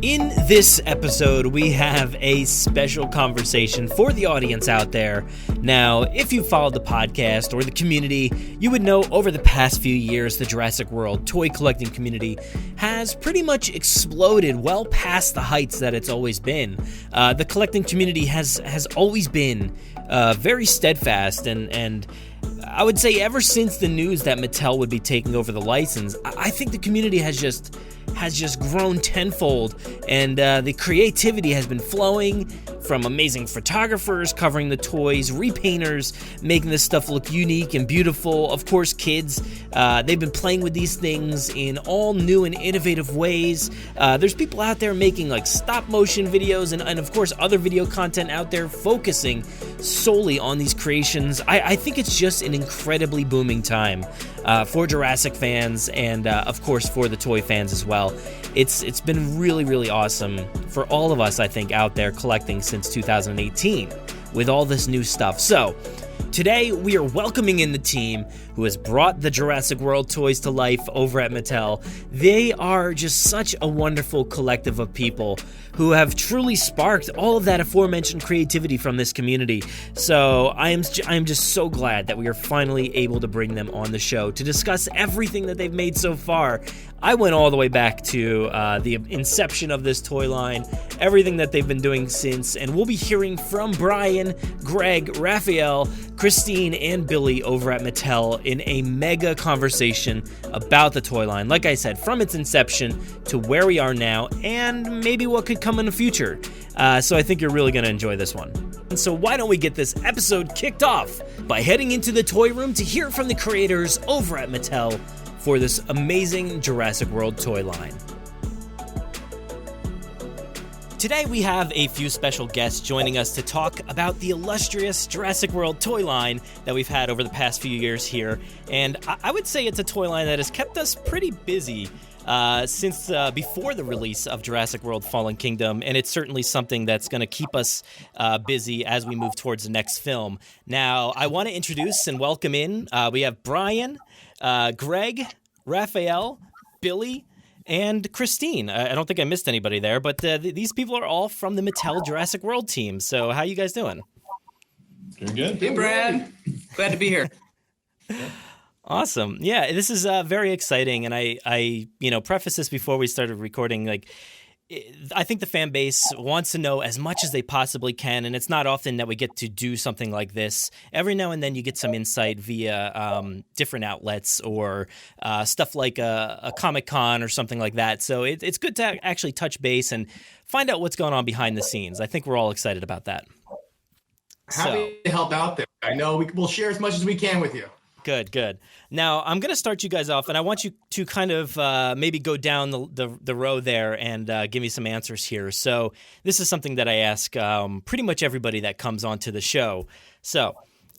In this episode, we have a special conversation for the audience out there. Now, if you followed the podcast or the community, you would know over the past few years, the Jurassic World toy collecting community has pretty much exploded well past the heights that it's always been. The collecting community has always been very steadfast, and I would say ever since the news that Mattel would be taking over the license, I think the community has just grown tenfold, and the creativity has been flowing from amazing photographers covering the toys, repainters making this stuff look unique and beautiful. Of course, kids, they've been playing with these things in all new and innovative ways. There's people out there making like stop motion videos and of course other video content out there focusing solely on these creations. I think it's just an incredibly booming time for Jurassic fans and of course for the toy fans as well. It's been really, really awesome for all of us, I think, out there collecting since 2018 with all this new stuff. So today we are welcoming in the team who has brought the Jurassic World toys to life over at Mattel. They are just such a wonderful collective of people who have truly sparked all of that aforementioned creativity from this community. So I am just so glad that we are finally able to bring them on the show to discuss everything that they've made so far. I went all the way back to the inception of this toy line, everything that they've been doing since, and we'll be hearing from Brian, Greg, Raphael, Christine, and Billy over at Mattel in a mega conversation about the toy line. Like I said, from its inception to where we are now, and maybe what could come in the future. So I think you're really going to enjoy this one. And so why don't we get this episode kicked off by heading into the toy room to hear from the creators over at Mattel for this amazing Jurassic World toy line. Today we have a few special guests joining us to talk about the illustrious Jurassic World toy line that we've had over the past few years here. And I would say it's a toy line that has kept us pretty busy since before the release of Jurassic World Fallen Kingdom, and it's certainly something that's going to keep us busy as we move towards the next film. Now, I want to introduce and welcome in, we have Brian, Greg, Raphael, Billy, and Christine. I don't think I missed anybody there, but these people are all from the Mattel Jurassic World team. So how you guys doing? Doing good. Hey, Brad. Glad to be here. Awesome. Yeah, this is very exciting, and I preface this before we started recording. Like, I think the fan base wants to know as much as they possibly can, and it's not often that we get to do something like this. Every now and then you get some insight via different outlets or stuff like a Comic-Con or something like that. So it's good to actually touch base and find out what's going on behind the scenes. I think we're all excited about that. Happy to help out there. I know we'll share as much as we can with you. Good. Now, I'm going to start you guys off, and I want you to kind of maybe go down the row there and give me some answers here. So this is something that I ask pretty much everybody that comes onto the show. So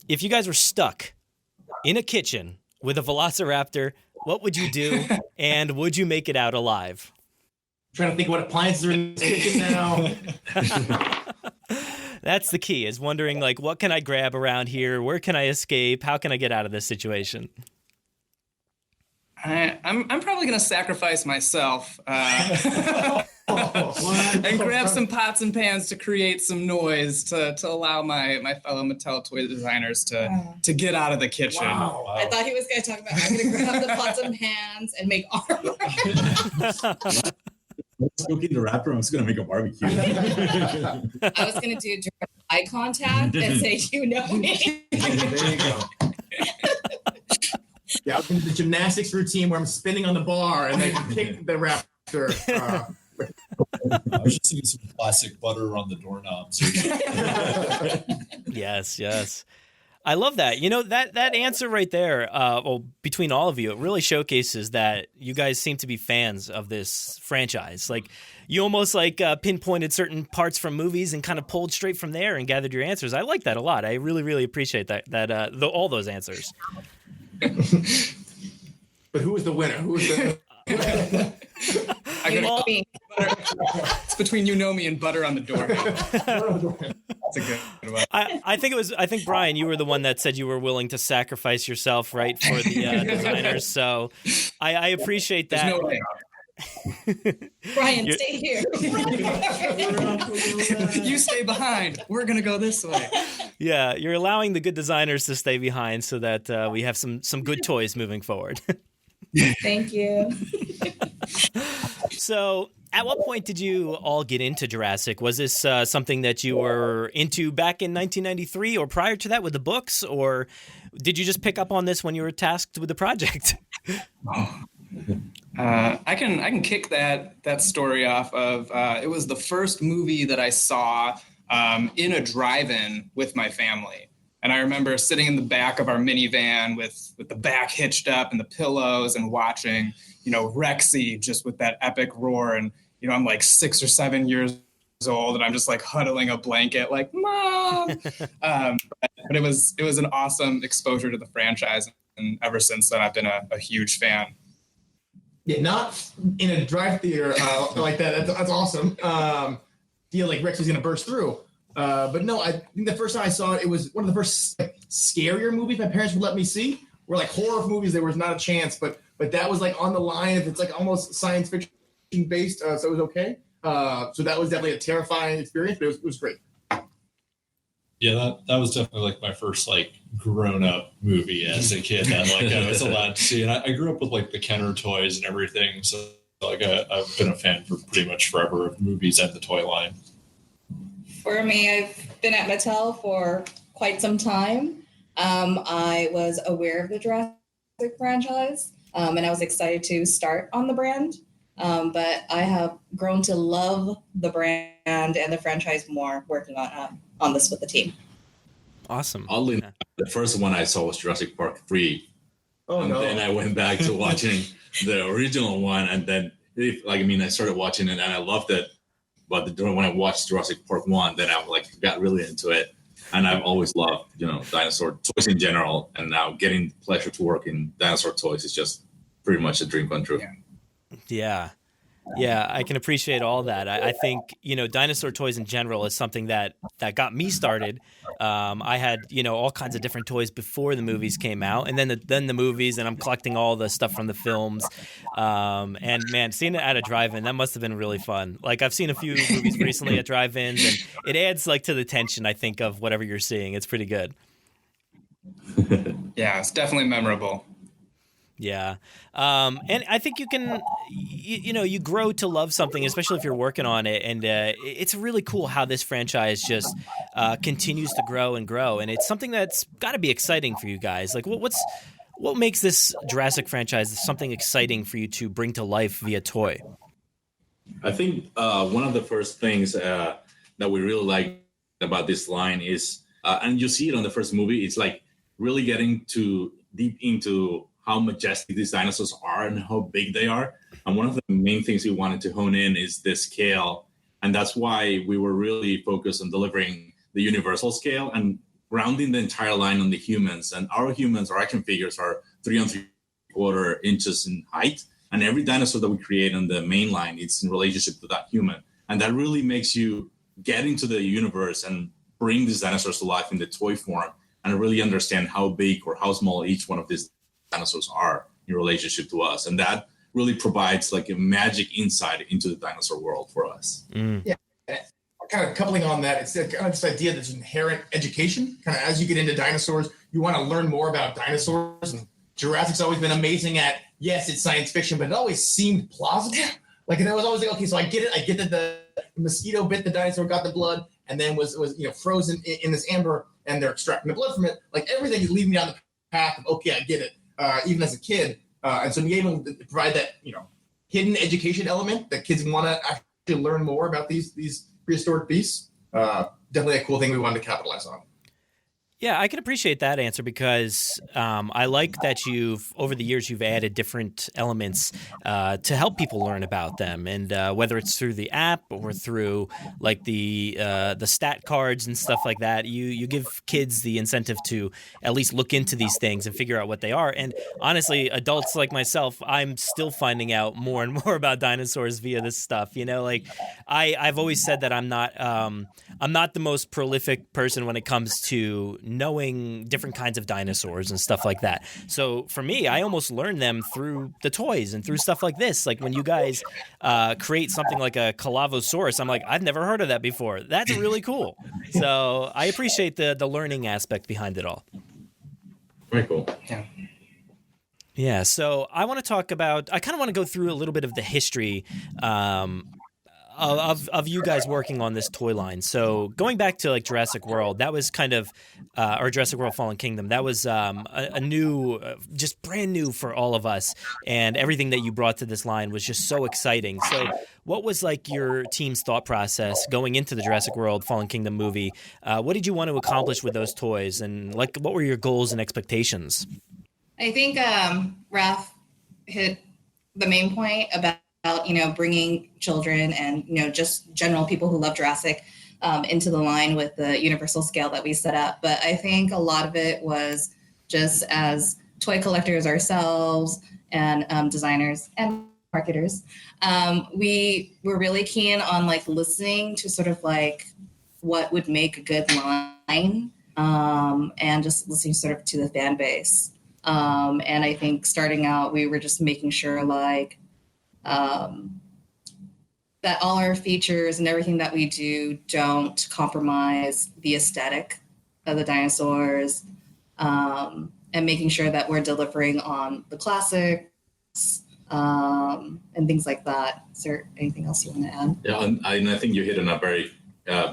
if you guys were stuck in a kitchen with a velociraptor, what would you do, and would you make it out alive? I'm trying to think what appliances are in this kitchen now. That's the key, is wondering, like, what can I grab around here? Where can I escape? How can I get out of this situation? I'm probably going to sacrifice myself and grab some pots and pans to create some noise to allow my fellow Mattel toy designers to get out of the kitchen. Wow. I thought he was going to talk about, I'm going to grab the pots and pans and make armor. Cooking the rapper, I'm just gonna make a barbecue. I was gonna do direct eye contact and say, "You know me." There you go. Yeah, I was gonna do the gymnastics routine where I'm spinning on the bar and then kick the raptor. I was just doing some classic butter on the doorknobs. Yes. I love that. You know, that answer right there, between all of you, it really showcases that you guys seem to be fans of this franchise. Like, you almost pinpointed certain parts from movies and kind of pulled straight from there and gathered your answers. I like that a lot. I really, really appreciate all those answers. But who was the winner? Who was the... It's between you know me and butter on the door. That's a good one. I think Brian, you were the one that said you were willing to sacrifice yourself, right, for the designers. So I appreciate that. There's no way. Brian, stay here. You stay behind. We're gonna go this way. Yeah, you're allowing the good designers to stay behind so that we have some good toys moving forward. Thank you. So, at what point did you all get into Jurassic? Was this something that you were into back in 1993 or prior to that with the books, or did you just pick up on this when you were tasked with the project? I can kick that story off of it was the first movie that I saw in a drive-in with my family. And I remember sitting in the back of our minivan with the back hitched up and the pillows and watching, Rexy just with that epic roar. And, I'm like 6 or 7 years old and I'm just like huddling a blanket like, Mom. But it was an awesome exposure to the franchise. And ever since then, I've been a huge fan. Yeah, not in a drive theater like that. That's awesome. Feel like Rex is going to burst through. But no, I think the first time I saw it, it was one of the first scarier movies my parents would let me see. Where like horror movies, there was not a chance, but that was like on the line. If it's like almost science fiction based, so it was okay. So that was definitely a terrifying experience, but it was great. Yeah, that was definitely like my first like grown up movie as a kid that like I was allowed to see. And I grew up with like the Kenner toys and everything. So like I've been a fan for pretty much forever of movies and the toy line. For me, I've been at Mattel for quite some time. I was aware of the Jurassic franchise, and I was excited to start on the brand. But I have grown to love the brand and the franchise more working on this with the team. Awesome. Oddly, the first one I saw was Jurassic Park 3. Oh, and no. then I went back to watching the original one, and then I started watching it and I loved it. But when I watched Jurassic Park 1, then I got really into it. And I've always loved, dinosaur toys in general. And now getting the pleasure to work in dinosaur toys is just pretty much a dream come true. Yeah. Yeah, I can appreciate all that. I think, dinosaur toys in general is something that got me started. I had, all kinds of different toys before the movies came out, and then the movies, and I'm collecting all the stuff from the films. And man, seeing it at a drive-in, that must have been really fun. Like I've seen a few movies recently at drive-ins, and it adds to the tension, I think, of whatever you're seeing. It's pretty good. Yeah, it's definitely memorable. Yeah. And I think you can, you grow to love something, especially if you're working on it. And it's really cool how this franchise just continues to grow and grow. And it's something that's got to be exciting for you guys. Like, what makes this Jurassic franchise something exciting for you to bring to life via toy? I think one of the first things that we really like about this line is, and you see it on the first movie, it's like really getting deep into how majestic these dinosaurs are and how big they are. And one of the main things we wanted to hone in is the scale. And that's why we were really focused on delivering the universal scale and grounding the entire line on the humans. And our action figures are 3 3/4 inches in height. And every dinosaur that we create on the main line, it's in relationship to that human. And that really makes you get into the universe and bring these dinosaurs to life in the toy form and really understand how big or how small each one of these dinosaurs are in relationship to us. And that really provides like a magic insight into the dinosaur world for us. Yeah. Kind of coupling on that, it's kind of this idea that's inherent education. Kind of as you get into dinosaurs, you want to learn more about dinosaurs. And Jurassic's always been amazing at, yes, it's science fiction, but it always seemed plausible. Like, and I was always like, okay, so I get it. I get that the mosquito bit the dinosaur, got the blood, and then was frozen in this amber, and they're extracting the blood from it. Like, everything is leading me down the path of, okay, I get it. Even as a kid. And so being able to provide that, hidden education element that kids want to actually learn more about these prehistoric beasts, definitely a cool thing we wanted to capitalize on. Yeah, I can appreciate that answer because I like that over the years, you've added different elements to help people learn about them. And whether it's through the app or through like the stat cards and stuff like that, you give kids the incentive to at least look into these things and figure out what they are. And honestly, adults like myself, I'm still finding out more and more about dinosaurs via this stuff. Like I've always said that I'm not the most prolific person when it comes to knowing different kinds of dinosaurs and stuff like that. So for me, I almost learned them through the toys and through stuff like this. Like when you guys create something like a Calavosaurus, I'm like, I've never heard of that before. That's really cool. So I appreciate the learning aspect behind it all. Very cool. Yeah. Yeah, so I want to talk about. I kind of want to go through a little bit of the history of you guys working on this toy line. So going back to like Jurassic World, that was kind of, or Jurassic World: Fallen Kingdom. That was a new, just brand new for all of us, and everything that you brought to this line was just so exciting. So what was like your team's thought process going into the Jurassic World: Fallen Kingdom movie? What did you want to accomplish with those toys, and like what were your goals and expectations? I think Raph hit the main point about bringing children and just general people who love Jurassic into the line with the universal scale that we set up. But I think a lot of it was just as toy collectors ourselves and designers and marketers, we were really keen on like listening to sort of like what would make a good line and just listening sort of to the fan base. And I think starting out, we were just making sure like that all our features and everything that we do don't compromise the aesthetic of the dinosaurs, and making sure that we're delivering on the classics and things like that. Is there anything else you want to add? Yeah, and I think you hit on a very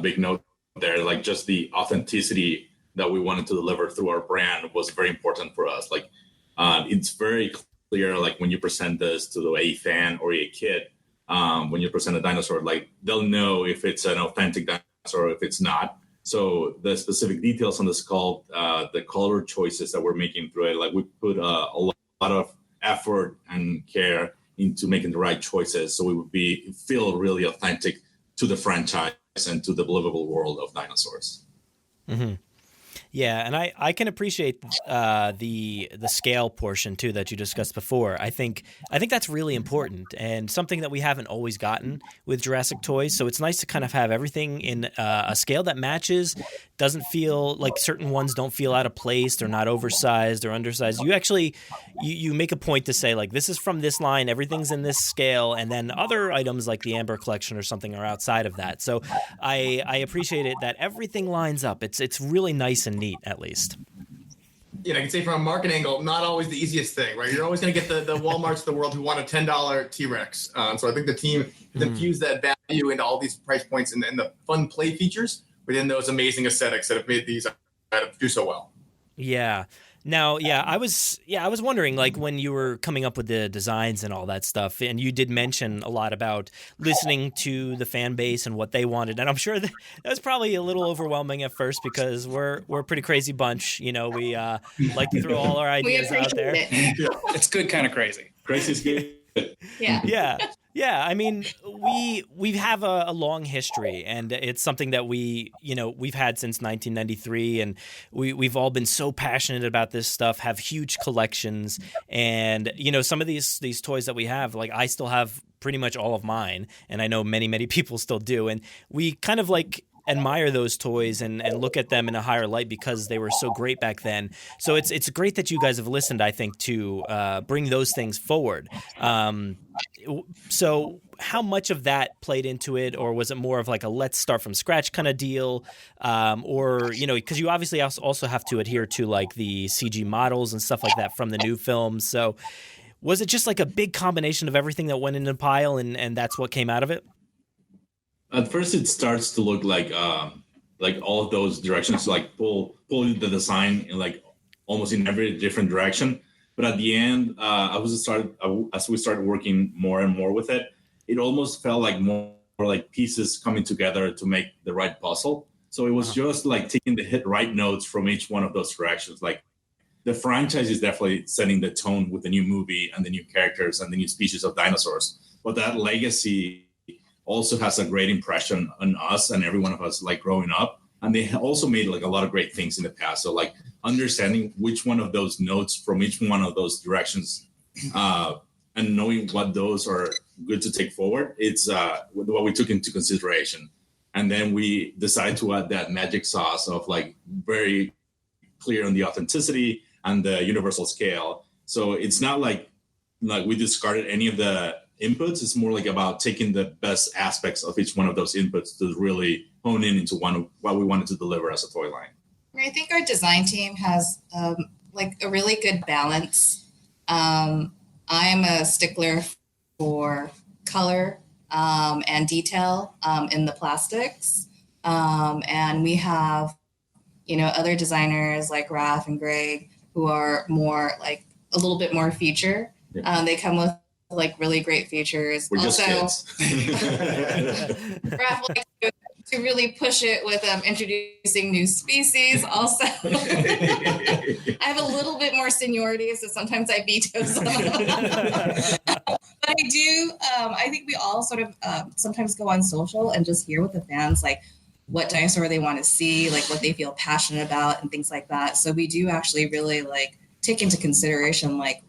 big note there, like just the authenticity that we wanted to deliver through our brand was very important for us. Like, it's very clear, like when you present this to a fan or a kid, when you present a dinosaur, like they'll know if it's an authentic dinosaur or if it's not. So the specific details on the skull, the color choices that we're making through it, like we put a lot of effort and care into making the right choices, so we would feel really authentic to the franchise and to the believable world of dinosaurs. Mm-hmm. Yeah, and I can appreciate the scale portion too that you discussed before. I think that's really important and something that we haven't always gotten with Jurassic toys. So it's nice to kind of have everything in a scale that matches. Doesn't feel like certain ones don't feel out of place. They're not oversized or undersized. You actually you make a point to say like this is from this line. Everything's in this scale, and then other items like the Amber Collection or something are outside of that. So I appreciate it that everything lines up. It's really nice and neat, at least. I can say from a market angle, not always the easiest thing, right? You're always going to get the Walmarts of the world who want a $10 T-Rex. So I think the team has infused that value into all these price points and the fun play features within those amazing aesthetics that have made these do so well. Yeah. Now, I was wondering, like, when you were coming up with the designs and all that stuff, and you did mention a lot about listening to the fan base and what they wanted, and I'm sure that was probably a little overwhelming at first because we're a pretty crazy bunch. We like to throw all our ideas out there. It's good, kind of crazy. Crazy's good. Yeah. Yeah, I mean, we have a long history, and it's something that we've had since 1993, and we've all been so passionate about this stuff, have huge collections, and some of these toys that we have, like I still have pretty much all of mine, and I know many people still do, and we kind of like admire those toys and look at them in a higher light because they were so great back then. So it's great that you guys have listened, I think, to bring those things forward. So how much of that played into it, or was it more of like a let's start from scratch kind of deal? Or, because you obviously also have to adhere to like the CG models and stuff like that from the new films. So was it just like a big combination of everything that went in a pile and that's what came out of it? At first, it starts to look like all of those directions, like pull the design in like almost in every different direction. But at the end, as we started working more and more with it, it almost felt like more like pieces coming together to make the right puzzle. So it was just like taking the right notes from each one of those directions. Like the franchise is definitely setting the tone with the new movie and the new characters and the new species of dinosaurs. But that legacy also has a great impression on us and every one of us like growing up. And they also made like a lot of great things in the past. So like understanding which one of those notes from each one of those directions and knowing what those are good to take forward, it's what we took into consideration. And then we decided to add that magic sauce of like very clear on the authenticity and the universal scale. So it's not like we discarded any of the inputs. It's more like about taking the best aspects of each one of those inputs to really hone in into what we wanted to deliver as a toy line. I think our design team has like a really good balance. I am a stickler for color and detail in the plastics. And we have, other designers like Raph and Greg who are more like a little bit more feature. Yeah. They come with like really great features. We're also, just kids. Raph likes to really push it with introducing new species. Also, I have a little bit more seniority, so sometimes I veto some. But I do. I think we all sort of sometimes go on social and just hear with the fans like what dinosaur they want to see, like what they feel passionate about, and things like that. So we do actually really like take into consideration like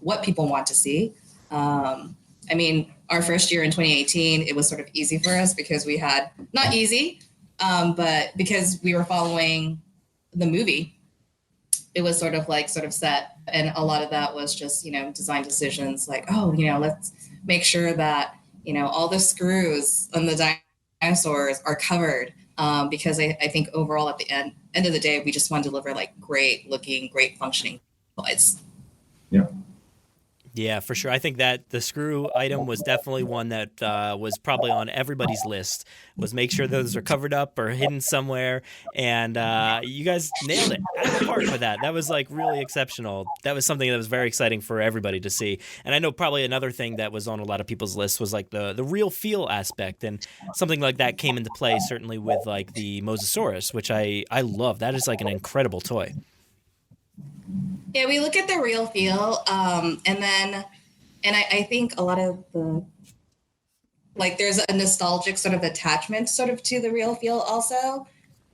what people want to see. I mean, our first year in 2018, it was sort of easy for us because we had, not easy, but because we were following the movie, it was sort of set. And a lot of that was just, design decisions like, let's make sure that, all the screws on the dinosaurs are covered. Because I think overall at the end of the day, we just want to deliver like great looking, great functioning toys. Yeah. Yeah, for sure. I think that the screw item was definitely one that was probably on everybody's list, was make sure those are covered up or hidden somewhere. And you guys nailed it out of the park with that. That was like really exceptional. That was something that was very exciting for everybody to see. And I know probably another thing that was on a lot of people's lists was like the real feel aspect. And something like that came into play certainly with like the Mosasaurus, which I love. That is like an incredible toy. Yeah, we look at the real feel, and I think a lot of the, like, there's a nostalgic sort of attachment sort of to the real feel also.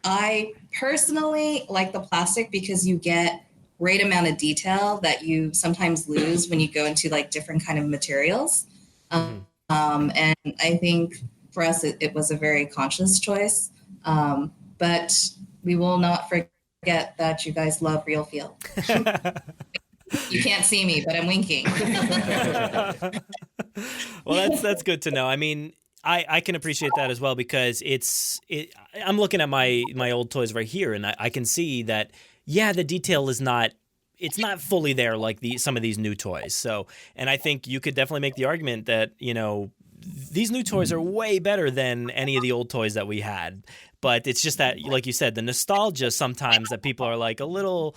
I personally like the plastic because you get great amount of detail that you sometimes lose when you go into like different kind of materials. And I think for us, it was a very conscious choice, but we will not forget that you guys love real feel. You can't see me, but I'm winking. Well, that's good to know. I mean, I can appreciate that as well because I'm looking at my old toys right here, and I can see that the detail is not. It's not fully there like some of these new toys. So, and I think you could definitely make the argument that these new toys are way better than any of the old toys that we had. But it's just that, like you said, the nostalgia sometimes that people are like a little,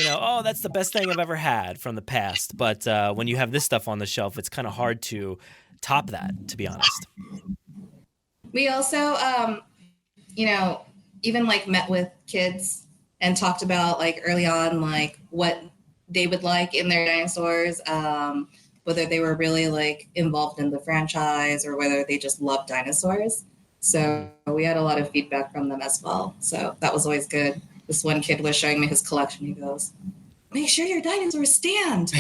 oh, that's the best thing I've ever had from the past. But when you have this stuff on the shelf, it's kind of hard to top that, to be honest. We also, even like met with kids and talked about like early on, like what they would like in their dinosaurs, whether they were really like involved in the franchise or whether they just loved dinosaurs. So we had a lot of feedback from them as well. So that was always good. This one kid was showing me his collection. He goes, "Make sure your dinosaurs stand."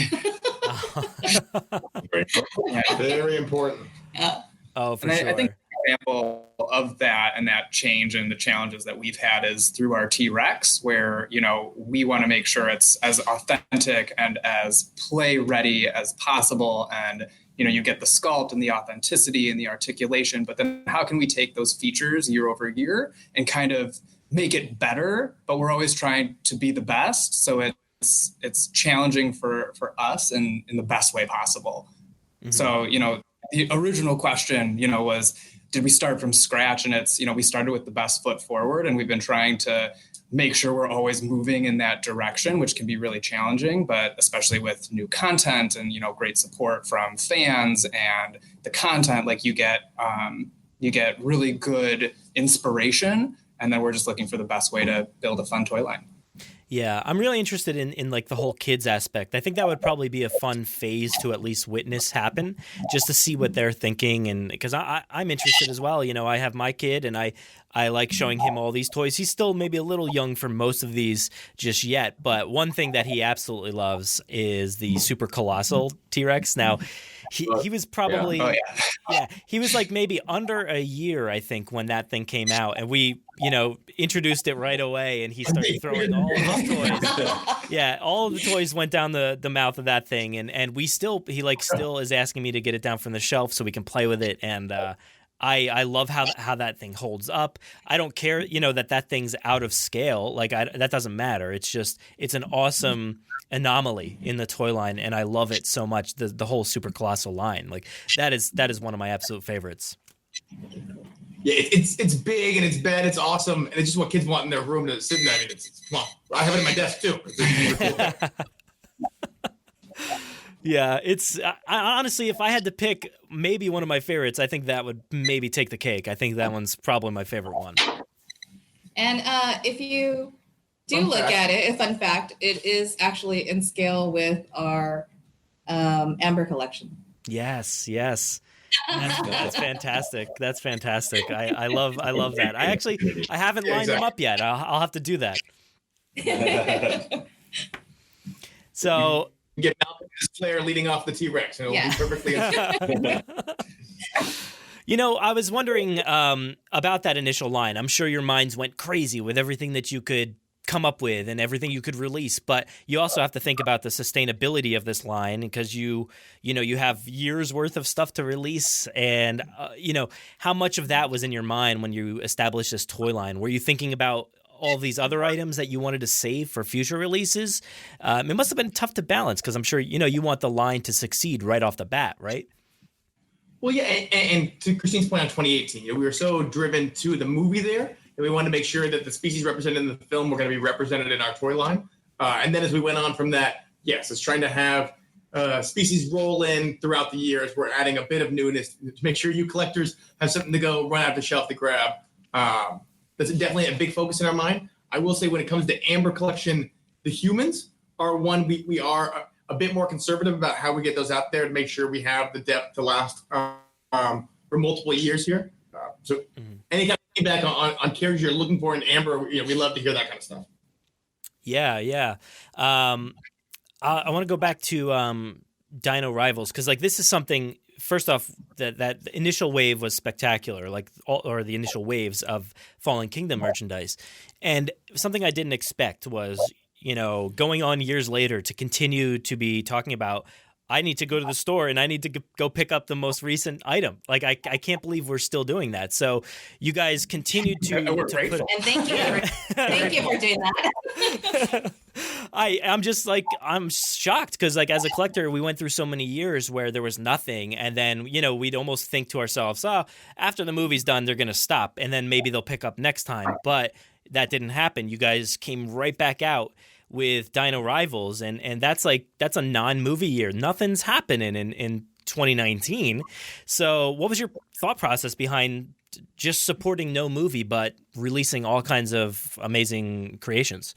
Very important. Yeah. Oh, for sure. I think an example of that and that change and the challenges that we've had is through our T-Rex, where, we want to make sure it's as authentic and as play ready as possible. And you get the sculpt and the authenticity and the articulation, but then how can we take those features year over year and kind of make it better? But we're always trying to be the best. So it's challenging for us in the best way possible. Mm-hmm. So, the original question, was, did we start from scratch? And it's, we started with the best foot forward, and we've been trying to make sure we're always moving in that direction, which can be really challenging, but especially with new content and, great support from fans and the content, like you get really good inspiration. And then we're just looking for the best way to build a fun toy line. Yeah, I'm really interested in like the whole kids aspect. I think that would probably be a fun phase to at least witness happen, just to see what they're thinking. And because I'm interested as well. I have my kid and I like showing him all these toys. He's still maybe a little young for most of these just yet. But one thing that he absolutely loves is the super colossal T-Rex. Now, he was probably Oh, yeah, he was like maybe under a year, I think, when that thing came out, and we, introduced it right away, and he started throwing all of his toys. Yeah, all of the toys went down the mouth of that thing, and he still is asking me to get it down from the shelf so we can play with it, and I love how that thing holds up. I don't care, that thing's out of scale. Like that doesn't matter. It's an awesome anomaly in the toy line, and I love it so much. The whole Super Colossal line, like that is one of my absolute favorites. Yeah, it's big and it's bad. It's awesome, and it's just what kids want in their room to sit in. I mean, come on. I have it in my desk too. Yeah, honestly, if I had to pick maybe one of my favorites, I think that would maybe take the cake. I think that one's probably my favorite one. And if you do look at it, a fun fact, it is actually in scale with our Amber collection. Yes. That's fantastic. That's fantastic. I love that. I haven't lined them up yet. I'll have to do that. So Get Malcolm's flare leading off the T-Rex, and it'll be perfectly. I was wondering about that initial line. I'm sure your minds went crazy with everything that you could come up with and everything you could release, but you also have to think about the sustainability of this line, because you have years worth of stuff to release, and how much of that was in your mind when you established this toy line? Were you thinking about all these other items that you wanted to save for future releases? It must have been tough to balance, because I'm sure you want the line to succeed right off the bat, right? Well, yeah, and to Christine's point on 2018, we were so driven to the movie there that we wanted to make sure that the species represented in the film were going to be represented in our toy line. And then as we went on from that, yes, it's trying to have species roll in throughout the years. We're adding a bit of newness to make sure you collectors have something to go run out the shelf to grab. That's definitely a big focus in our mind. I will say when it comes to Amber collection, the humans are one we are a bit more conservative about how we get those out there to make sure we have the depth to last for multiple years here. Any kind of feedback on characters you're looking for in Amber, we love to hear that kind of stuff. Yeah. I want to go back to Dino Rivals, because this is something. First off, that initial wave was spectacular, or the initial waves of Fallen Kingdom merchandise. And something I didn't expect was, going on years later to continue to be talking about, I need to go to the store and I need to go pick up the most recent item. I can't believe we're still doing that. So you guys continue to put it. And thank you for doing that. I'm shocked, because as a collector, we went through so many years where there was nothing, and then we'd almost think to ourselves, after the movie's done, they're gonna stop, and then maybe they'll pick up next time. But that didn't happen. You guys came right back out with Dino Rivals, and that's a non-movie year. Nothing's happening in 2019. So what was your thought process behind just supporting no movie but releasing all kinds of amazing creations?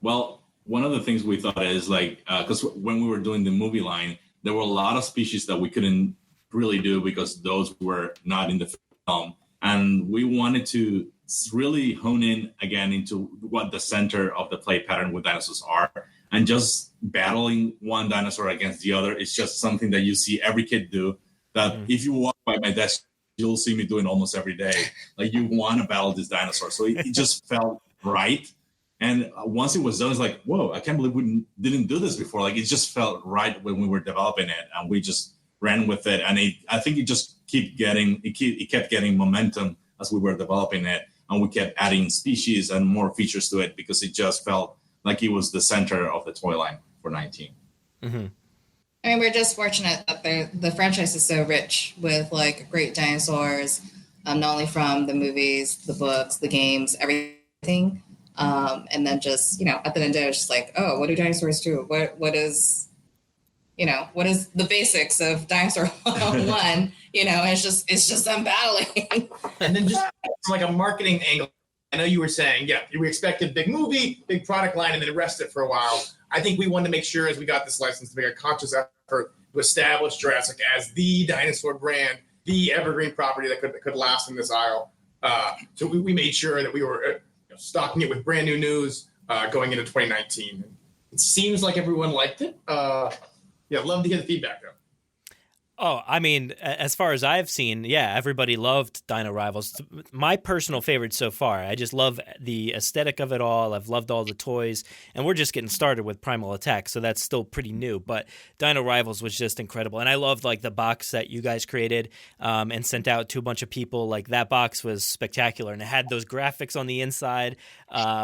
Well, one of the things we thought is because when we were doing the movie line, there were a lot of species that we couldn't really do because those were not in the film. And we wanted to really hone in again into what the center of the play pattern with dinosaurs are. And just battling one dinosaur against the other is just something that you see every kid do. That if you walk by my desk, you'll see me doing almost every day. You want to battle this dinosaur. So it just felt right. And once it was done, it's like, whoa, I can't believe we didn't do this before. It just felt right when we were developing it, and we just ran with it. And I think it just kept getting momentum as we were developing it. And we kept adding species and more features to it because it just felt like it was the center of the toy line for 19. Mm-hmm. I mean, we're just fortunate that the franchise is so rich with great dinosaurs, not only from the movies, the books, the games, everything. And then just, at the end of the day, it's just what do dinosaurs do? What is the basics of Dinosaur 1? It's just them battling. And then just from a marketing angle, I know you were saying, we expected big movie, big product line, and then rest it for a while. I think we wanted to make sure as we got this license to make a conscious effort to establish Jurassic as the dinosaur brand, the evergreen property that could last in this aisle. So we made sure that we were stocking it with brand new news going into 2019. It seems like everyone liked it. Love to hear the feedback though. Oh, I mean, as far as I've seen, yeah, everybody loved Dino Rivals. My personal favorite so far. I just love the aesthetic of it all. I've loved all the toys, and we're just getting started with Primal Attack, so that's still pretty new. But Dino Rivals was just incredible, and I loved like the box that you guys created and sent out to a bunch of people. Like that box was spectacular, and it had those graphics on the inside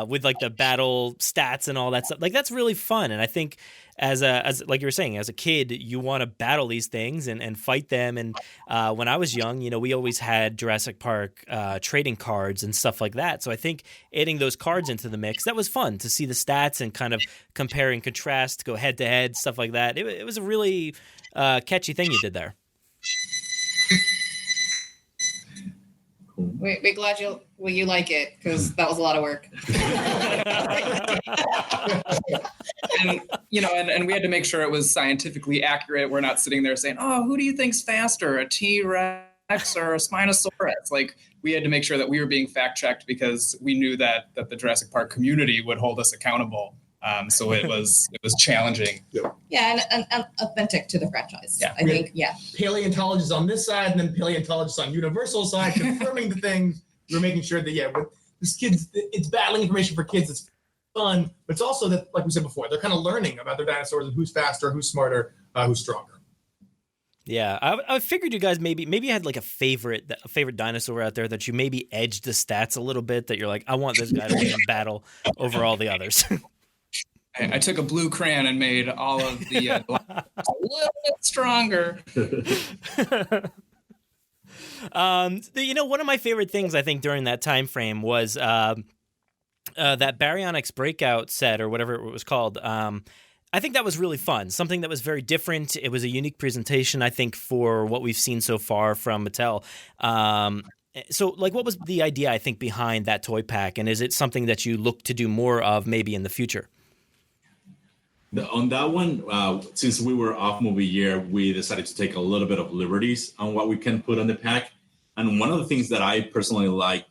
with like the battle stats and all that stuff. Like that's really fun, and I think. As like you were saying, as a kid, you want to battle these things and fight them. And when I was young, we always had Jurassic Park trading cards and stuff like that. So I think adding those cards into the mix, that was fun to see the stats and kind of compare and contrast, go head to head, stuff like that. It was a really catchy thing you did there. We're glad you like it, because that was a lot of work. And we had to make sure it was scientifically accurate. We're not sitting there saying, "Oh, who do you think's faster, a T-Rex or a Spinosaurus?" Like we had to make sure that we were being fact checked, because we knew that the Jurassic Park community would hold us accountable. So it was challenging. Yeah, and authentic to the franchise. Yeah. I think. Yeah. Paleontologists on this side, and then paleontologists on Universal side, confirming the things. We're making sure that with these kids, it's battling information for kids. It's fun, but it's also that, like we said before, they're kind of learning about their dinosaurs and who's faster, who's smarter, who's stronger. Yeah, I figured you guys maybe you had like a favorite dinosaur out there that you maybe edged the stats a little bit, that you're like, I want this guy to win a battle over all the others. I took a blue crayon and made all of the a little bit stronger. One of my favorite things I think during that time frame was that Baryonyx Breakout set, or whatever it was called. I think that was really fun. Something that was very different. It was a unique presentation, I think, for what we've seen so far from Mattel. So, like, what was the idea, I think, behind that toy pack? And is it something that you look to do more of maybe in the future? On that one, since we were off movie year, we decided to take a little bit of liberties on what we can put on the pack. And one of the things that I personally like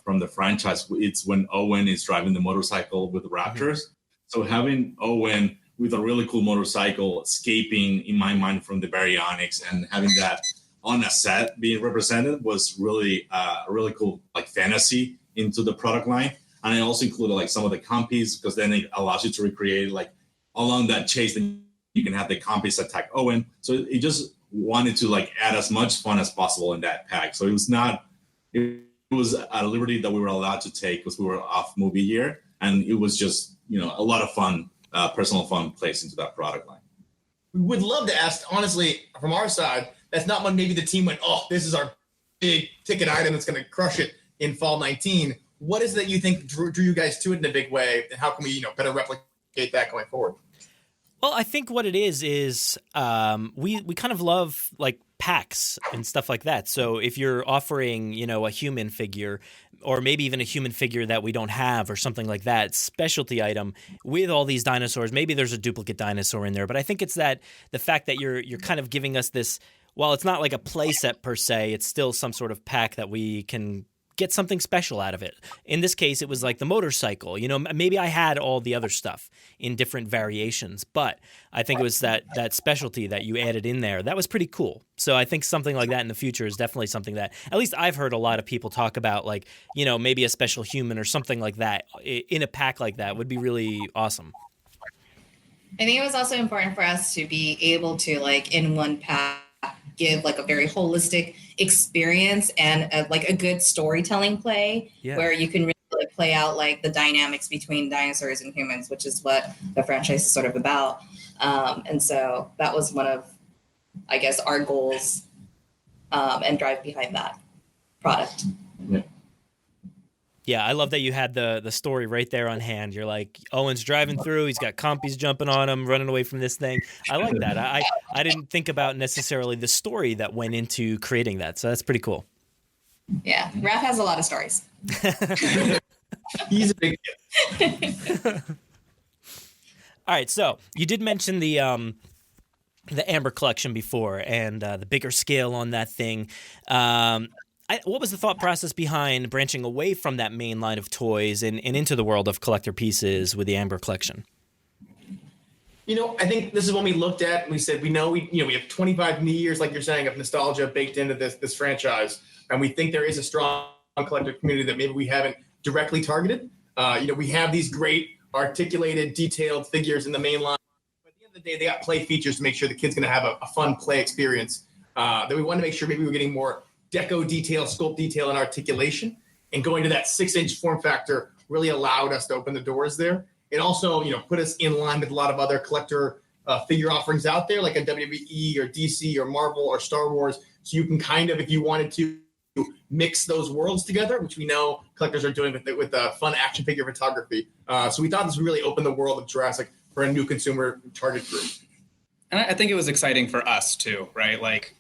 from the franchise, it's when Owen is driving the motorcycle with the Raptors. Mm-hmm. So having Owen with a really cool motorcycle escaping, in my mind, from the Baryonyx, and having that on a set being represented was really a really cool like fantasy into the product line. And I also included like some of the compies, because then it allows you to recreate like along that chase, then you can have the compies attack Owen. So it just wanted to like add as much fun as possible in that pack. So it was a liberty that we were allowed to take because we were off movie year, and it was just a lot of fun, personal fun placed into that product line. We would love to ask, honestly, from our side, that's not when maybe the team went, oh, this is our big ticket item that's going to crush it in fall 19. What is it that you think drew you guys to it in a big way, and how can we better replicate that going forward? Well, I think what it is we kind of love like packs and stuff like that. So if you're offering, a human figure, or maybe even a human figure that we don't have or something like that, specialty item with all these dinosaurs, maybe there's a duplicate dinosaur in there. But I think it's that the fact that you're kind of giving us this, while it's not like a play set per se, it's still some sort of pack that we can get something special out of it. In this case, it was like the motorcycle. Maybe I had all the other stuff in different variations, but I think it was that specialty that you added in there. That was pretty cool. So I think something like that in the future is definitely something that, at least I've heard a lot of people talk about, like, maybe a special human or something like that in a pack like that would be really awesome. I think it was also important for us to be able to, like, in one pack, give like a very holistic experience and a good storytelling play where you can really play out like the dynamics between dinosaurs and humans, which is what the franchise is sort of about. And so that was one of, I guess, our goals and drive behind that product. Yeah, I love that you had the story right there on hand. You're like, Owen's driving through, he's got compies jumping on him, running away from this thing. I like that. I didn't think about necessarily the story that went into creating that, so that's pretty cool. Yeah, Raph has a lot of stories. He's a big kid. All right, so you did mention the Amber collection before, and the bigger scale on that thing. What was the thought process behind branching away from that main line of toys and into the world of collector pieces with the Amber collection? I think this is when we looked at and we said, we have 25 years, like you're saying, of nostalgia baked into this franchise. And we think there is a strong collector community that maybe we haven't directly targeted. We have these great articulated, detailed figures in the main line. But at the end of the day, they got play features to make sure the kid's going to have a fun play experience. That we want to make sure maybe we're getting more deco detail, sculpt detail, and articulation. And going to that 6-inch form factor really allowed us to open the doors there. It also, put us in line with a lot of other collector figure offerings out there, like a WWE or DC or Marvel or Star Wars. So you can kind of, if you wanted to, mix those worlds together, which we know collectors are doing with fun action figure photography. So we thought this would really open the world of Jurassic for a new consumer target group. And I think it was exciting for us too, right? Like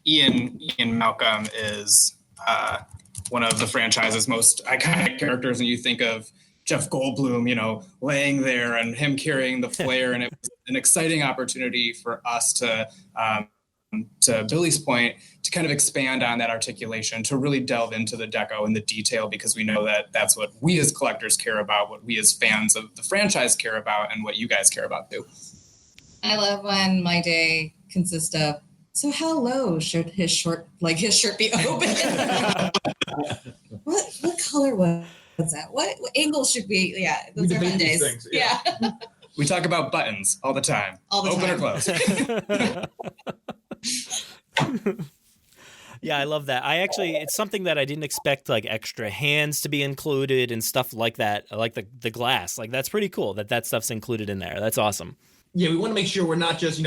Ian Malcolm is one of the franchise's most iconic characters, and you think of Jeff Goldblum, laying there and him carrying the flare, and it was an exciting opportunity for us to Billy's point, to kind of expand on that articulation, to really delve into the deco and the detail, because we know that that's what we as collectors care about, what we as fans of the franchise care about, and what you guys care about too. I love when my day consists of, so how low should his shirt be open? what color was that? What angle should we? Yeah, those are fun days. Things, yeah. We talk about buttons all the time. Open or close. Yeah, I love that. It's something that I didn't expect, like extra hands to be included and stuff like that. Like the glass, like that's pretty cool that stuff's included in there. That's awesome. Yeah, we want to make sure we're not just,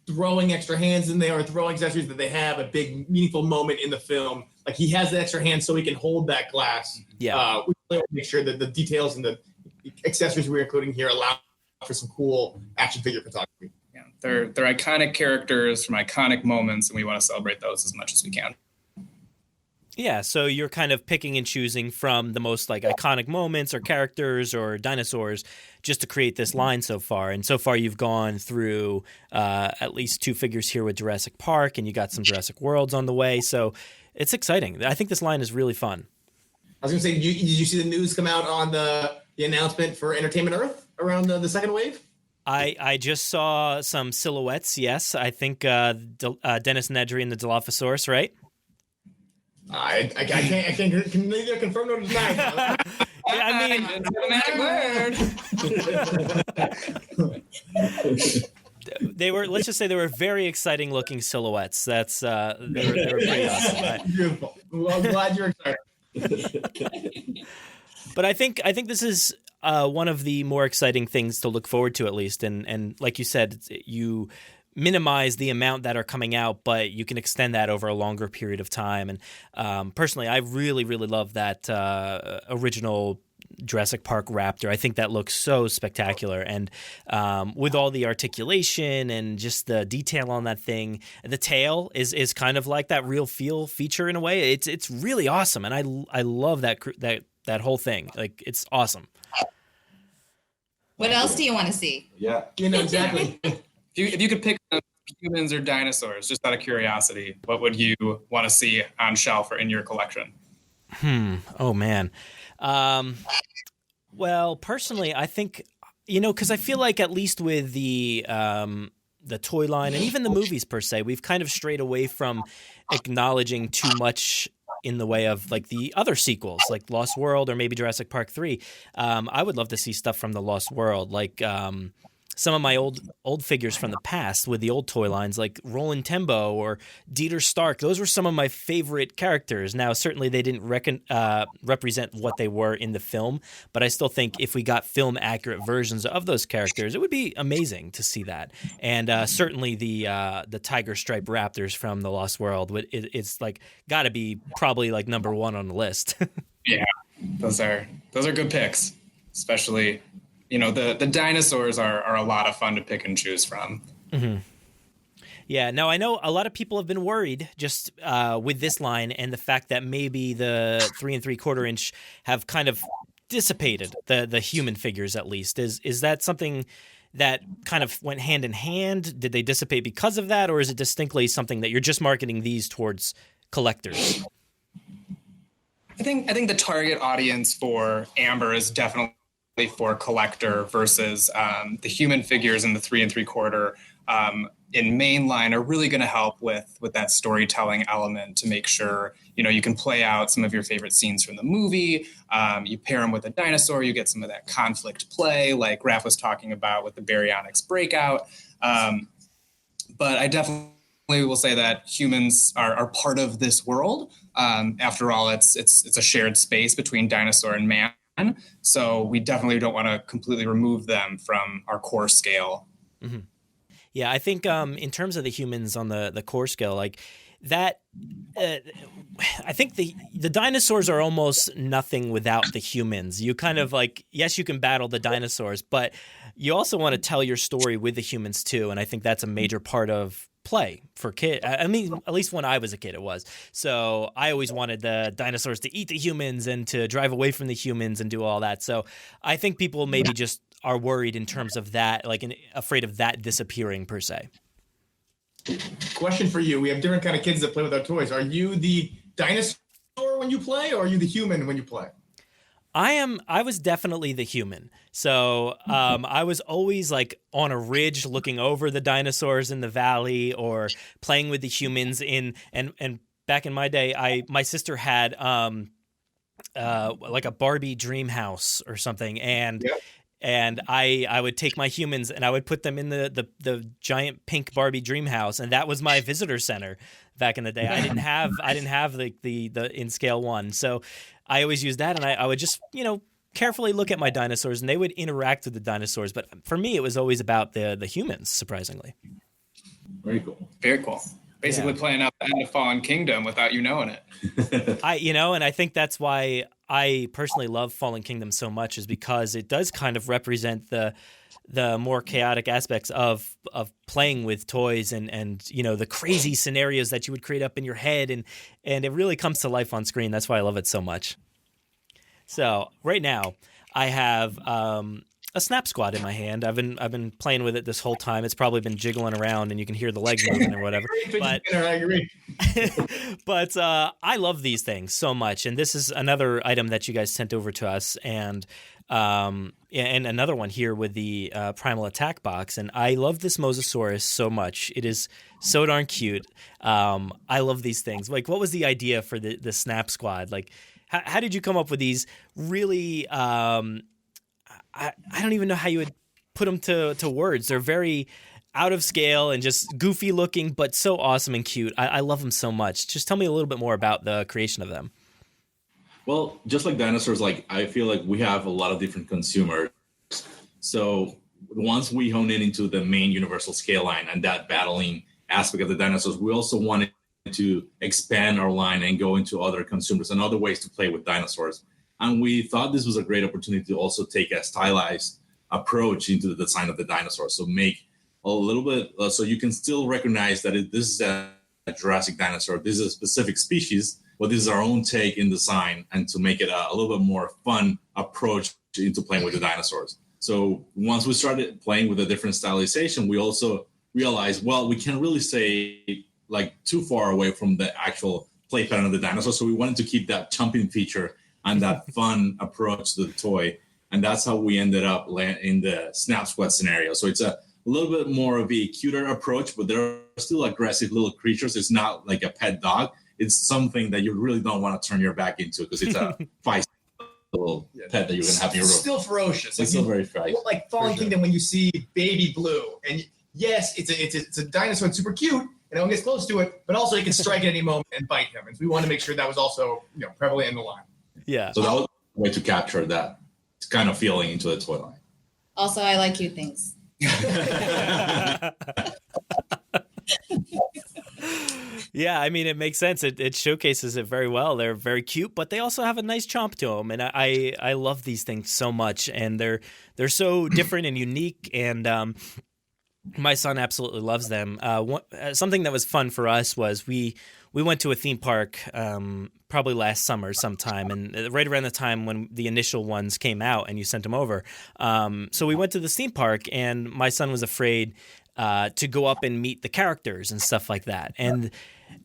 throwing extra hands in there or throwing accessories, that they have a big meaningful moment in the film. Like he has the extra hand so he can hold that glass. Yeah. We really want to make sure that the details and the accessories we're including here allow for some cool action figure photography. Yeah, they're iconic characters from iconic moments, and we want to celebrate those as much as we can. Yeah, so you're kind of picking and choosing from the most like iconic moments or characters or dinosaurs just to create this line so far. And so far you've gone through at least 2 figures here with Jurassic Park, and you got some Jurassic Worlds on the way. So it's exciting. I think this line is really fun. I was going to say, did you see the news come out on the announcement for Entertainment Earth around the second wave? I just saw some silhouettes, yes. I think Dennis Nedry and the Dilophosaurus, right? I can neither confirm nor deny. I mean, they were. Let's just say they were very exciting looking silhouettes. That's they were pretty awesome. Beautiful. Well, I'm glad you're excited. But I think this is one of the more exciting things to look forward to, at least. And like you said, you minimize the amount that are coming out, but you can extend that over a longer period of time. And personally, I really, really love that original Jurassic Park Raptor. I think that looks so spectacular. And with all the articulation and just the detail on that thing, the tail is kind of like that real feel feature in a way. It's really awesome. And I love that whole thing. Like, it's awesome. What else do you want to see? Yeah. Exactly. If you could pick humans or dinosaurs, just out of curiosity, what would you want to see on shelf or in your collection? Oh, man. Well, personally, I think, because I feel like at least with the toy line and even the movies per se, we've kind of strayed away from acknowledging too much in the way of like the other sequels, like Lost World or maybe Jurassic Park 3. I would love to see stuff from the Lost World, like some of my old figures from the past with the old toy lines, like Roland Tembo or Dieter Stark. Those were some of my favorite characters. Now, certainly they didn't represent what they were in the film, but I still think if we got film-accurate versions of those characters, it would be amazing to see that. And certainly the Tiger Stripe Raptors from the Lost World, it's like got to be probably like number 1 on the list. Yeah, those are good picks, especially. The dinosaurs are a lot of fun to pick and choose from. Mm-hmm. Yeah. Now, I know a lot of people have been worried just with this line and the fact that maybe the 3 3/4 inch have kind of dissipated the human figures, at least. Is that something that kind of went hand in hand? Did they dissipate because of that, or is it distinctly something that you're just marketing these towards collectors? I think the target audience for Amber is definitely for collector versus the human figures in the 3 3/4 in mainline are really going to help with that storytelling element to make sure, you can play out some of your favorite scenes from the movie. You pair them with a dinosaur, you get some of that conflict play like Raph was talking about with the baryonyx breakout. But I definitely will say that humans are part of this world. After all, it's a shared space between dinosaur and man. So we definitely don't want to completely remove them from our core scale. Mm-hmm. Yeah, I think in terms of the humans on the core scale, like that, I think the dinosaurs are almost nothing without the humans. You kind of like, yes, you can battle the dinosaurs, but you also want to tell your story with the humans too. And I think that's a major part of play for kids. I mean, at least when I was a kid, it was. So I always wanted the dinosaurs to eat the humans and to drive away from the humans and do all that. So I think people maybe just are worried in terms of that, like afraid of that disappearing per se. Question for you. We have different kind of kids that play with our toys. Are you the dinosaur when you play, or are you the human when you play? I was definitely the human. So I was always like on a ridge looking over the dinosaurs in the valley or playing with the humans and back in my day, my sister had like a Barbie dream house or something. And Yep. And I would take my humans and I would put them in the giant pink Barbie dream house, and that was my visitor center back in the day. I didn't have like the in scale one, so I always used that, and I would just carefully look at my dinosaurs, and they would interact with the dinosaurs. But for me, it was always about the humans, surprisingly. Very cool. Very cool. Basically playing out the end of Fallen Kingdom without you knowing it. And I think that's why I personally love Fallen Kingdom so much, is because it does kind of represent the more chaotic aspects of playing with toys and the crazy scenarios that you would create up in your head, and it really comes to life on screen. That's why I love it so much. So right now I have a Snap Squad in my hand. I've been playing with it this whole time. It's probably been jiggling around, and you can hear the legs moving or whatever. But I love these things so much, and this is another item that you guys sent over to us, and another one here with the Primal Attack box. And I love this Mosasaurus so much. It is so darn cute. I love these things. Like, what was the idea for the Snap Squad? Like, how did you come up with these really? I don't even know how you would put them to words. They're very out of scale and just goofy looking, but so awesome and cute. I love them so much. Just tell me a little bit more about the creation of them. Well, just like dinosaurs, like I feel like we have a lot of different consumers. So once we hone in into the main universal scale line and that battling aspect of the dinosaurs, we also wanted to expand our line and go into other consumers and other ways to play with dinosaurs. And we thought this was a great opportunity to also take a stylized approach into the design of the dinosaur. So make a little bit, so you can still recognize that this is a Jurassic dinosaur. This is a specific species, but this is our own take in design, and to make it a little bit more fun approach into playing with the dinosaurs. So once we started playing with a different stylization, we also realized, well, we can't really stay like too far away from the actual play pattern of the dinosaur. So we wanted to keep that jumping feature and that fun approach to the toy. And that's how we ended up in the Snap Squad scenario. So it's a little bit more of a cuter approach, but they're still aggressive little creatures. It's not like a pet dog. It's something that you really don't want to turn your back into, because it's a feisty little pet that you're going to have in your room. It's still ferocious. It's still very feisty. Like Fallen Kingdom, when you see Baby Blue, and yes, it's a dinosaur, it's super cute, and no one gets close to it, but also it can strike at any moment and bite him. And so we want to make sure that was also prevalent in the line. Yeah. So that was a way to capture that kind of feeling into the toy line. Also, I like cute things. Yeah, I mean, it makes sense. It showcases it very well. They're very cute, but they also have a nice chomp to them, and I love these things so much, and they're so different and unique, and my son absolutely loves them. Something that was fun for us was we went to a theme park probably last summer sometime, and right around the time when the initial ones came out and you sent them over. So we went to the theme park, and my son was afraid to go up and meet the characters and stuff like that. And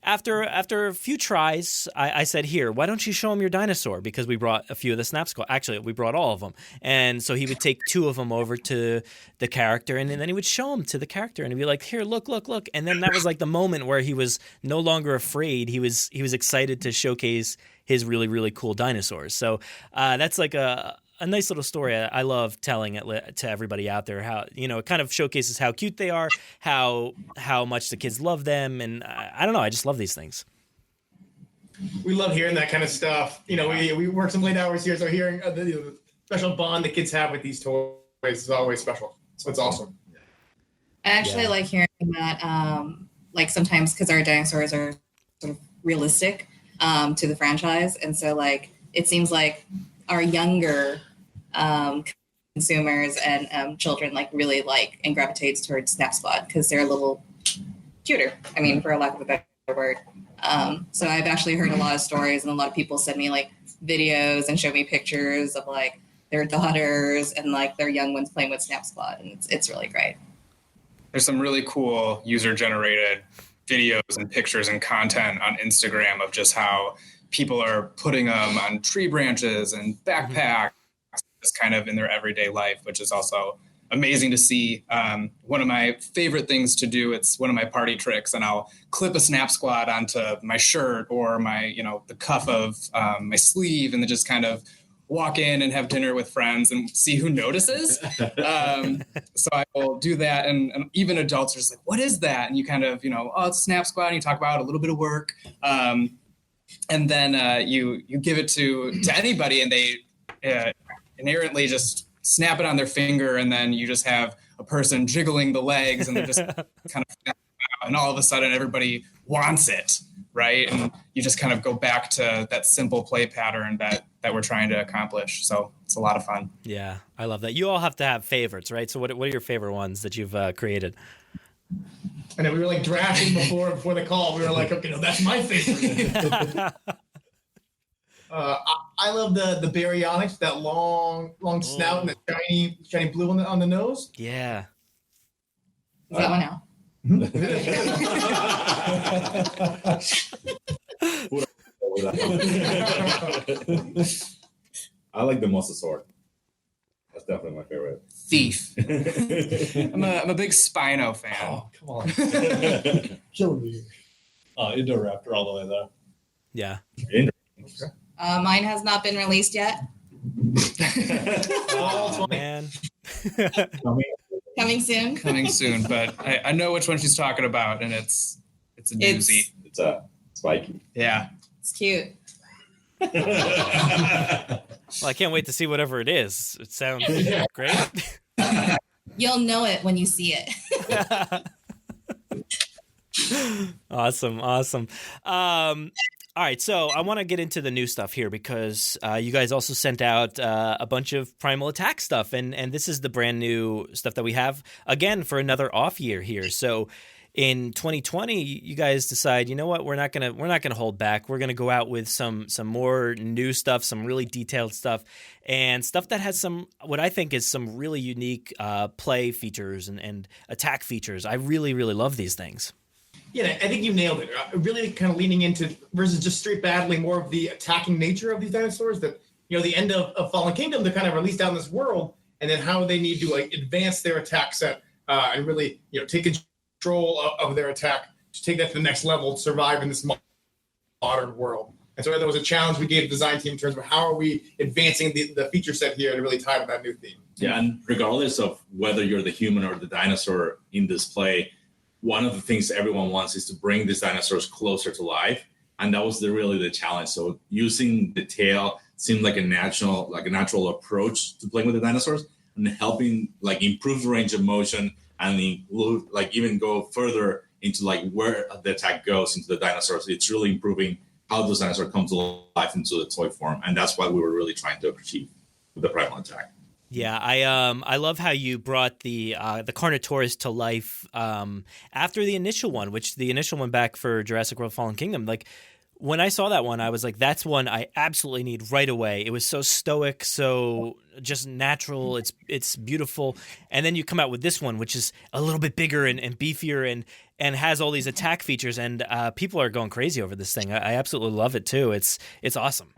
after a few tries, I said, here, why don't you show him your dinosaur? Because we brought a few of the Snap Squad. Actually, we brought all of them. And so he would take 2 of them over to the character, and then he would show them to the character, and he'd be like, here, look. And then that was like the moment where he was no longer afraid. He was excited to showcase his really, really cool dinosaurs. So that's like a nice little story I love telling it to everybody out there. How, it kind of showcases how cute they are, how much the kids love them, and I don't know, I just love these things. We love hearing that kind of stuff. We work some late hours here, so hearing the special bond the kids have with these toys is always special. So it's awesome. I actually like hearing that, like sometimes because our dinosaurs are sort of realistic to the franchise, and so like it seems like our younger consumers and children like really like and gravitates towards Snap Squad because they're a little cuter. I mean, for a lack of a better word. So I've actually heard a lot of stories, and a lot of people send me like videos and show me pictures of like their daughters and like their young ones playing with Snap Squad, and it's really great. There's some really cool user-generated videos and pictures and content on Instagram of just how people are putting them on tree branches and backpacks, just kind of in their everyday life, which is also amazing to see. One of my favorite things to do, it's one of my party tricks, and I'll clip a Snap Squad onto my shirt or my, the cuff of my sleeve, and then just kind of walk in and have dinner with friends and see who notices. So I will do that. And even adults are just like, what is that? And you kind of, oh, it's Snap Squad. And you talk about a little bit of work. And then you give it to anybody, and they inherently just snap it on their finger, and then you just have a person jiggling the legs, and they're just kind of, and all of a sudden everybody wants it, right? And you just kind of go back to that simple play pattern that we're trying to accomplish. So it's a lot of fun. Yeah, I love that. You all have to have favorites, right? So what are your favorite ones that you've created? And then we were like drafting before the call. We were like, okay, no, that's my favorite. I love the baryonyx, that long snout and the shiny blue on the nose. Yeah. Is that one out? I like the mosasaur. That's definitely my favorite. Thief. I'm a big Spino fan. Oh, come on. Killing me. Indoraptor all the way though. Yeah. Mine has not been released yet. Oh, man. Coming soon. Coming soon, but I know which one she's talking about, and it's a doozy. It's spiky. Yeah. It's cute. Well, I can't wait to see whatever it is. It sounds great. You'll know it when you see it. Awesome. All right, so I want to get into the new stuff here because you guys also sent out a bunch of Primal Attack stuff, and this is the brand new stuff that we have again for another off year here. So in 2020, you guys decide, you know what, we're not gonna hold back. We're gonna go out with some more new stuff, some really detailed stuff, and stuff that has some what I think is some really unique play features and attack features. I really love these things. Yeah, I think you nailed it. Really kind of leaning into versus just straight battling, more of the attacking nature of these dinosaurs. That the end of Fallen Kingdom, they're kind of released out in this world, and then how they need to advance their attack set and really take control of their attack to take that to the next level to survive in this modern world. And so that was a challenge we gave the design team in terms of how are we advancing the feature set here to really tie to that new theme. Yeah, and regardless of whether you're the human or the dinosaur in this play, one of the things everyone wants is to bring these dinosaurs closer to life, and that was really the challenge. So using the tail seemed like a natural approach to playing with the dinosaurs, and helping improve the range of motion and even go further into where the attack goes into the dinosaurs. It's really improving how those dinosaurs come to life into the toy form, and that's what we were really trying to achieve with the Primal Attack. Yeah, I love how you brought the Carnotaurus to life after the initial one, which the initial one back for Jurassic World Fallen Kingdom. when I saw that one, I was like, that's one I absolutely need right away. It was so stoic, so just natural. It's beautiful. And then you come out with this one, which is a little bit bigger and beefier and has all these attack features. And people are going crazy over this thing. I absolutely love it too. It's awesome.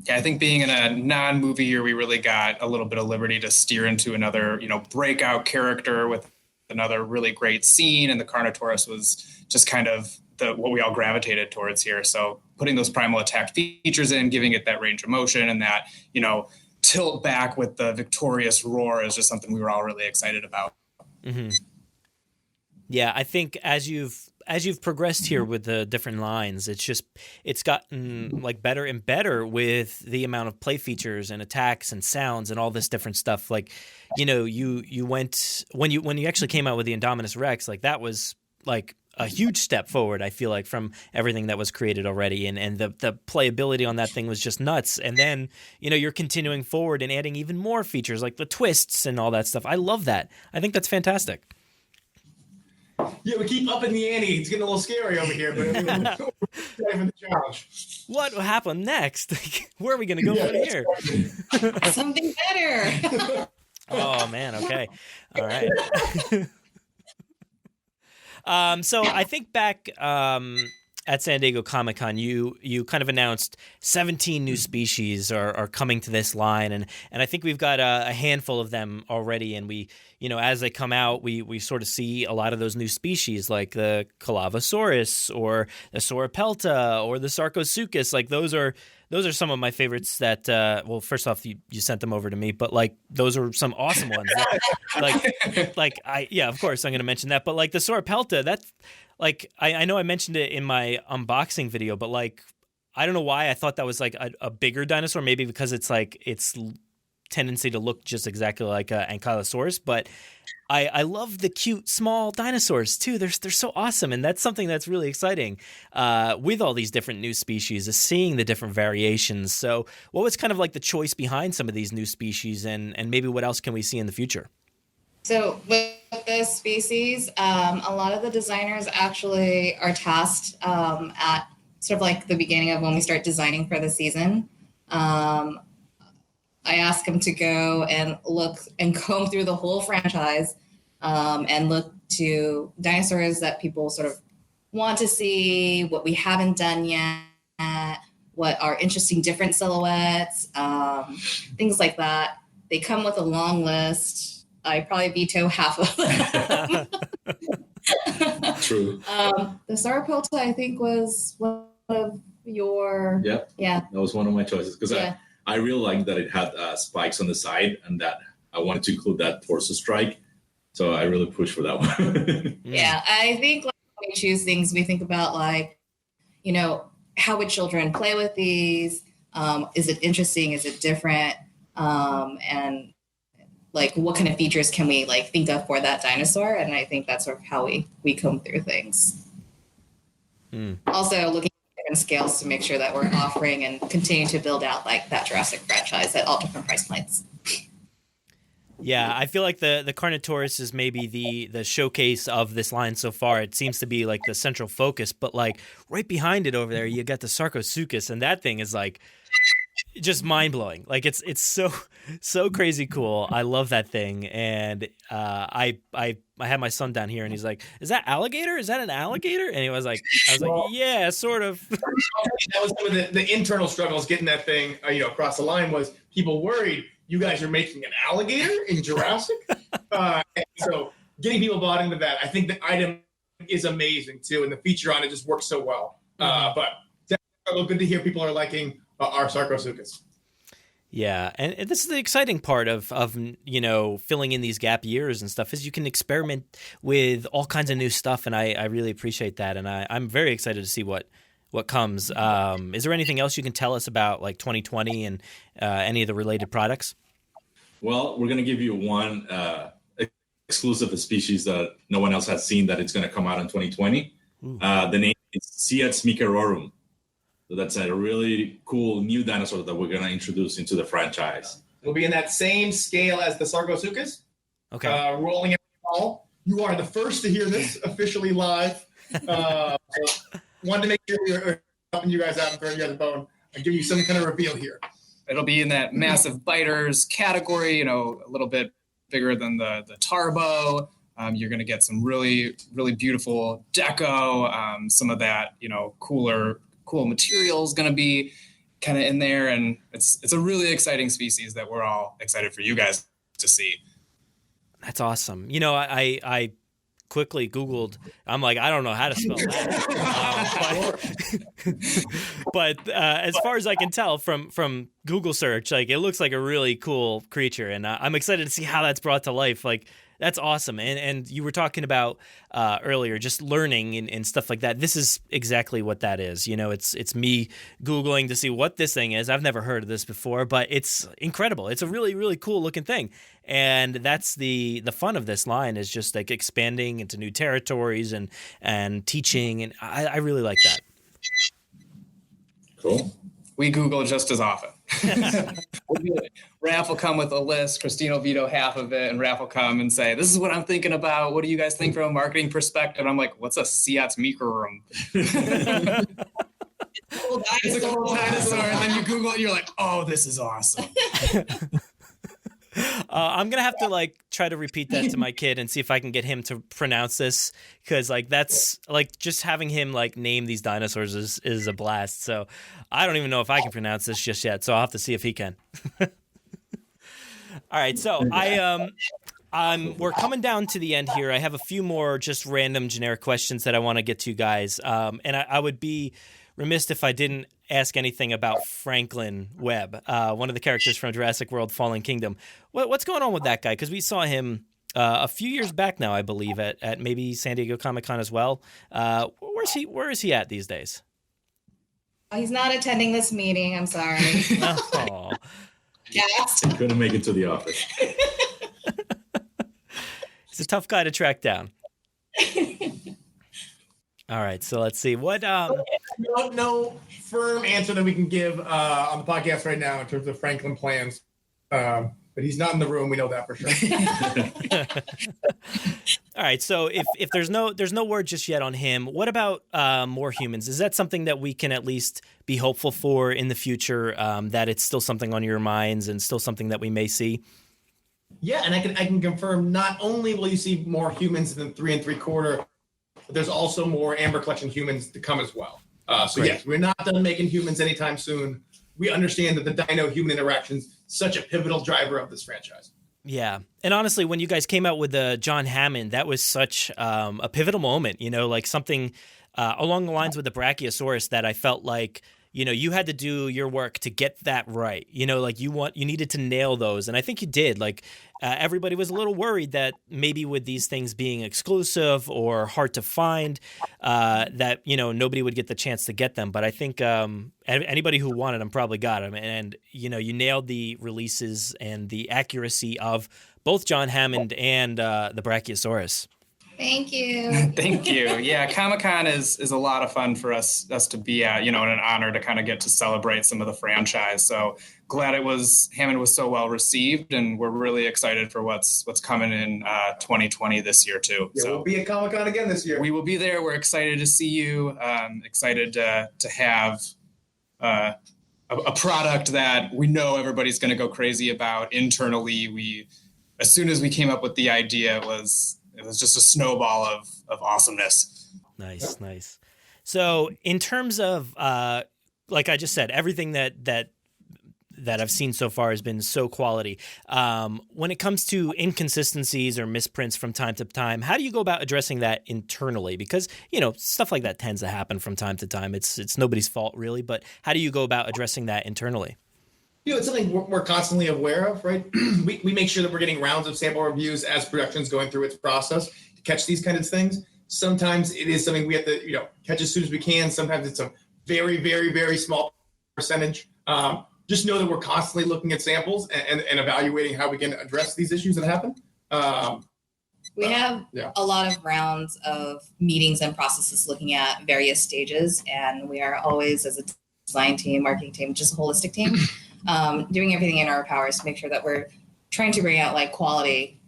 Yeah, I think being in a non-movie year, we really got a little bit of liberty to steer into another, breakout character with another really great scene. And the Carnotaurus was just kind of what we all gravitated towards here. So putting those Primal Attack features in, giving it that range of motion and that, tilt back with the victorious roar is just something we were all really excited about. Mm-hmm. Yeah, I think as you've progressed here with the different lines, it's gotten like better and better with the amount of play features and attacks and sounds and all this different stuff. Like, you went when you actually came out with the Indominus Rex, like that was like a huge step forward, I feel like, from everything that was created already. And the playability on that thing was just nuts. And then, you're continuing forward and adding even more features like the twists and all that stuff. I love that. I think that's fantastic. Yeah, we keep upping the ante. It's getting a little scary over here, but we're the challenge. What will happen next? Where are we going to go from here? Something better. Oh, man. Okay. All right. So I think back at San Diego Comic-Con, you kind of announced 17 new species are coming to this line, and I think we've got a handful of them already, and we, as they come out, we sort of see a lot of those new species, like the Calavosaurus or the Sauropelta or the Sarcosuchus. Like those are some of my favorites that, well, first off, you sent them over to me, but like those are some awesome ones. Of course I'm going to mention that, but like the Sauropelta, that's like, I know I mentioned it in my unboxing video, but like, I don't know why I thought that was like a bigger dinosaur, maybe because it's like its tendency to look just exactly like an Ankylosaurus, but I love the cute small dinosaurs too. They're so awesome, and that's something that's really exciting with all these different new species, is seeing the different variations. So what was kind of like the choice behind some of these new species, and maybe what else can we see in the future? So with this species, a lot of the designers actually are tasked at sort of like the beginning of when we start designing for the season. I ask them to go and look and comb through the whole franchise and look to dinosaurs that people sort of want to see, what we haven't done yet, what are interesting different silhouettes, things like that. They come with a long list. I probably veto half of them. True. The Sauropelta, I think, was one of your... Yeah. That was one of my choices because I really liked that it had spikes on the side and that I wanted to include that torso strike. So I really pushed for that one. Yeah, I think like, when we choose things, we think about like, how would children play with these? Is it interesting? Is it different? And like, what kind of features can we like think of for that dinosaur? And I think that's sort of how we comb through things. Also looking at different scales to make sure that we're offering and continue to build out like that Jurassic franchise at all different price points. Yeah, I feel like the Carnotaurus is maybe the showcase of this line so far. It seems to be like the central focus, but like right behind it over there, you got the Sarcosuchus, and that thing is like just mind blowing. Like it's so crazy cool. I love that thing, and I had my son down here, and he's like, "Is that alligator? Is that an alligator?" And I was like, "Yeah, sort of." That was some of the internal struggles getting that thing, across the line. Was people worried you guys are making an alligator in Jurassic? So getting people bought into that, I think the item is amazing too, and the feature on it just works so well. But definitely good to hear people are liking our Sarcosuchus. Yeah, and this is the exciting part of filling in these gap years and stuff, is you can experiment with all kinds of new stuff, and I really appreciate that, and I'm very excited to see what comes. Is there anything else you can tell us about like 2020 and any of the related products? Well, we're going to give you one exclusive species that no one else has seen that it's going to come out in 2020. The name is Ciats micarorum. So that's a really cool new dinosaur that we're going to introduce into the franchise. It'll be in that same scale as the Sarcosuchus. Okay. Rolling out the ball. You are the first to hear this officially live. So wanted to make sure helping you guys out and throwing you guys a bone. I'm giving you some kind of reveal here. It'll be in that massive biters category, a little bit bigger than the Tarbo. You're going to get some really, really beautiful deco. Some of that, cool materials going to be kind of in there. And it's a really exciting species that we're all excited for you guys to see. That's awesome. I quickly Googled. I'm like, I don't know how to spell that. But as far as I can tell from Google search, like, it looks like a really cool creature, and I'm excited to see how that's brought to life. Like, that's awesome. And you were talking about earlier, just learning and stuff like that. This is exactly what that is. It's me Googling to see what this thing is. I've never heard of this before, but it's incredible. It's a really, really cool looking thing. And that's the fun of this line, is just like expanding into new territories and teaching. And I really like that. Cool. We Google just as often. Raph will come with a list. Christine will veto half of it, and Raph will come and say, "This is what I'm thinking about. What do you guys think from a marketing perspective?" I'm like, "What's a Seat's Microrum?" It's a cool dinosaur, and then you Google it, and you're like, "Oh, this is awesome." I'm gonna have to try to repeat that to my kid and see if I can get him to pronounce this, because that's just having him name these dinosaurs is a blast. So I don't even know if I can pronounce this just yet. So I'll have to see if he can. All right, so we're coming down to the end here. I have a few more just random generic questions that I want to get to you guys, and I would be remiss if I didn't ask anything about Franklin Webb, one of the characters from Jurassic World: Fallen Kingdom. What's going on with that guy? Because we saw him a few years back now, I believe, at maybe San Diego Comic-Con as well. Where is he at these days? He's not attending this meeting. I'm sorry. Oh. Yes. Couldn't make it to the office. He's a tough guy to track down. All right, so let's see what. No firm answer that we can give on the podcast right now in terms of Franklin plans, but he's not in the room. We know that for sure. All right, so if there's no word just yet on him, what about more humans? Is that something that we can at least be hopeful for in the future? That it's still something on your minds and still something that we may see? Yeah, and I can confirm. Not only will you see more humans than 3 3/4, but there's also more Amber Collection humans to come as well. So Great. yes, we're not done making humans anytime soon. We understand that the dino-human interaction's such a pivotal driver of this franchise. Yeah, and honestly, when you guys came out with John Hammond, that was such a pivotal moment. Something along the lines with the Brachiosaurus that I felt like you had to do your work to get that right. You needed to nail those, and I think you did. Everybody was a little worried that maybe with these things being exclusive or hard to find, that nobody would get the chance to get them. But I think anybody who wanted them probably got them, and you nailed the releases and the accuracy of both John Hammond and the Brachiosaurus. Thank you. Thank you. Yeah, Comic-Con is a lot of fun for us to be at, and an honor to kind of get to celebrate some of the franchise. So glad Hammond was so well received, and we're really excited for what's coming in 2020 this year too. Yeah, so we'll be at Comic-Con again this year. We will be there. We're excited to see you. Excited to have a product that we know everybody's going to go crazy about internally. As soon as we came up with the idea, it was just a snowball of awesomeness. Nice. So in terms of, like I just said, everything that I've seen so far has been so quality. When it comes to inconsistencies or misprints from time to time, how do you go about addressing that internally? Because, stuff like that tends to happen from time to time. It's nobody's fault really, but how do you go about addressing that internally? It's something we're constantly aware of, right? We make sure that we're getting rounds of sample reviews as production's going through its process to catch these kinds of things. Sometimes it is something we have to, catch as soon as we can. Sometimes it's a very, very, very small percentage. Just know that we're constantly looking at samples and evaluating how we can address these issues that happen. We have a lot of rounds of meetings and processes looking at various stages, and we are always, as a design team, marketing team, just a holistic team, doing everything in our powers to make sure that we're trying to bring out quality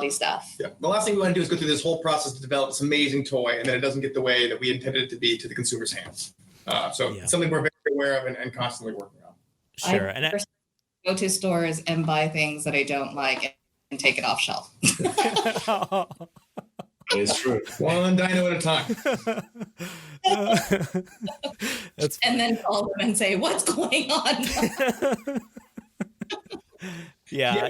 stuff. Yeah. The last thing we want to do is go through this whole process to develop this amazing toy, and then it doesn't get the way that we intended it to be to the consumer's hands. So it's something we're very aware of and constantly working on. Sure. I go to stores and buy things that I don't like and take it off shelf. It's true. One dino at a time. And then call them and say, what's going on? Yeah,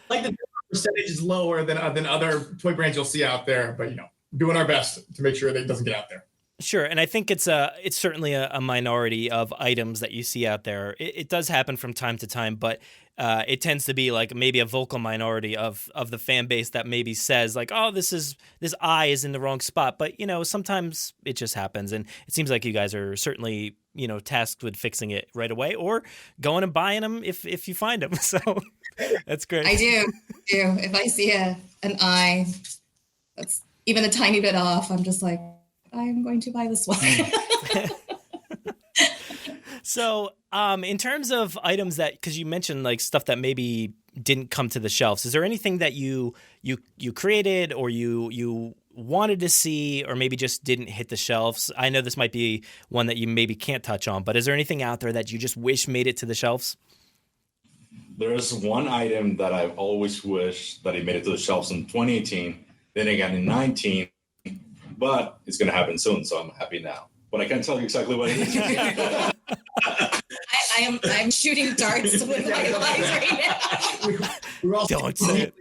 like the percentage is lower than other toy brands you'll see out there, but doing our best to make sure that it doesn't get out there. Sure, and I think it's certainly a minority of items that you see out there. It does happen from time to time, but it tends to be like maybe a vocal minority of the fan base that maybe says like, oh, this eye is in the wrong spot. But sometimes it just happens, and it seems like you guys are certainly tasked with fixing it right away or going and buying them if you find them. So that's great. I do. If I see an eye that's even a tiny bit off, I'm just like, I'm going to buy this one. So, in terms of items because you mentioned like stuff that maybe didn't come to the shelves, is there anything that you created or you wanted to see or maybe just didn't hit the shelves? I know this might be one that you maybe can't touch on, but is there anything out there that you just wish made it to the shelves? There's one item that I've always wished that it made it to the shelves in 2018, then again in 19. But it's going to happen soon, so I'm happy now. But I can't tell you exactly what it is. I'm shooting darts with my eyes right now. We're all Don't say it.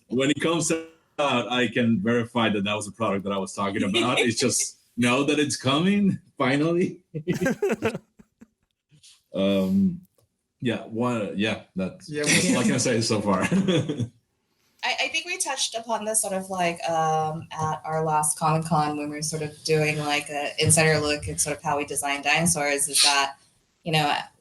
When it comes out, I can verify that was the product that I was talking about. It's just know that it's coming, finally. That's all I can say so far. I think we touched upon this sort of like at our last Comic-Con when we were sort of doing like an insider look at sort of how we design dinosaurs, is that,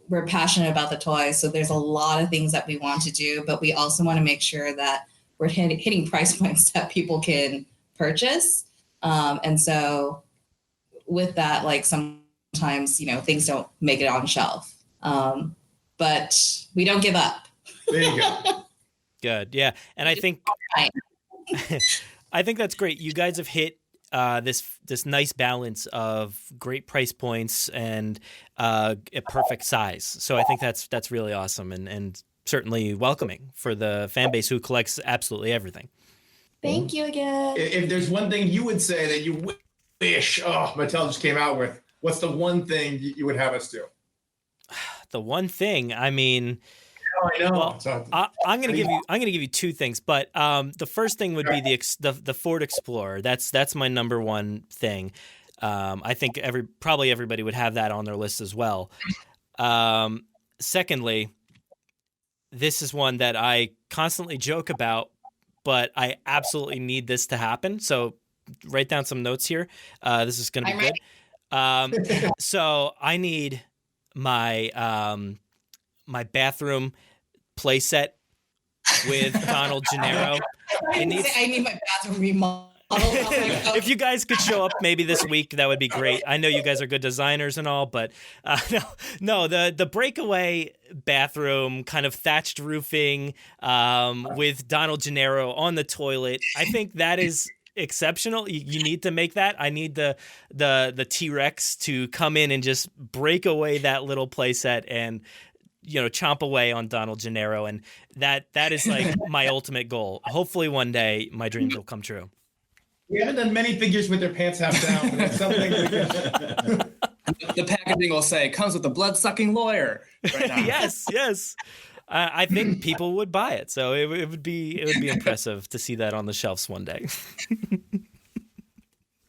we're passionate about the toys. So there's a lot of things that we want to do, but we also want to make sure that we're hitting price points that people can purchase. And so with that, like sometimes, things don't make it on shelf. But we don't give up. There you go. Good. Yeah. And I think that's great. You guys have hit this nice balance of great price points and a perfect size. So I think that's really awesome and certainly welcoming for the fan base who collects absolutely everything. Thank you again. If there's one thing you would say that you wish Mattel just came out with, what's the one thing you would have us do? The one thing, I mean, I know. Well, I'm gonna give you two things, but the first thing would be the Ford Explorer. That's my number one thing. I think probably everybody would have that on their list as well. Secondly, this is one that I constantly joke about, but I absolutely need this to happen. So write down some notes here. This is gonna be good. So I need my my bathroom playset with Donald Gennaro. I need my bathroom remodeled. If you guys could show up maybe this week, that would be great. I know you guys are good designers and all, but no, the breakaway bathroom, kind of thatched roofing with Donald Gennaro on the toilet. I think that is exceptional. You need to make that. I need the T-Rex to come in and just break away that little playset and chomp away on Donald Gennaro, and that is like my ultimate goal. Hopefully one day my dreams will come true. We haven't done many figures with their pants half down, but that's something we can... The packaging will say comes with a blood-sucking lawyer. Right now. Yes. I think people would buy it, so it would be impressive to see that on the shelves one day.